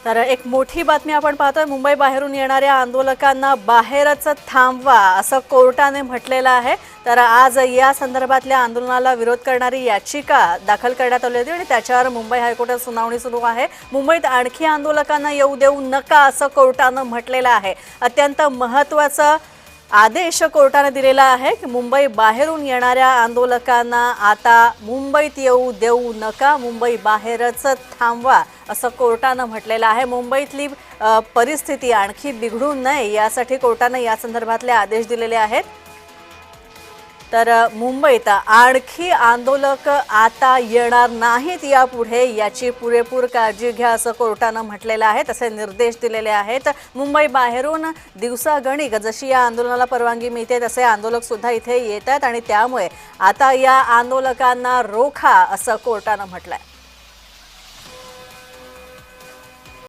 तर एक मोठी बातमी आपण पाहतोय। मुंबई बाहेरून येणाऱ्या आंदोलकांना बाहेरच थांबवा असं कोर्टाने म्हटलेलं आहे। तर आज या संदर्भातल्या आंदोलनाला विरोध करणारी याचिका दाखल करण्यात आली होती आणि त्याच्यावर मुंबई हायकोर्टात सुनावणी सुरू आहे। मुंबईत आणखी आंदोलकांना येऊ देऊ नका असं कोर्टाने म्हटलेलं आहे। अत्यंत महत्त्वाचं आदेश कोर्टाने दिलेला आहे की मुंबई बाहेरून येणाऱ्या आंदोलकांना आता मुंबईत येऊ देऊ नका, मुंबई बाहेरच थांबवा असं कोर्टाने म्हटलेलं आहे। मुंबईतली परिस्थिती आणखी बिघडू नये यासाठी कोर्टाने या संदर्भातले आदेश दिलेले आहेत। तर मुंबईत आणखी आंदोलक आता येणार नाहीत यापुढे, याची पुरेपूर काळजी घ्या असं कोर्टाने म्हटलेलं आहे। तसे निर्देश दिलेले आहेत। मुंबई बाहेरून दिवसागणिक जशी या आंदोलनाला परवानगी मिळते तसे आंदोलक सुद्धा इथे येतात आणि त्यामुळे आता या आंदोलकांना रोखा असं कोर्टाने म्हटलंय।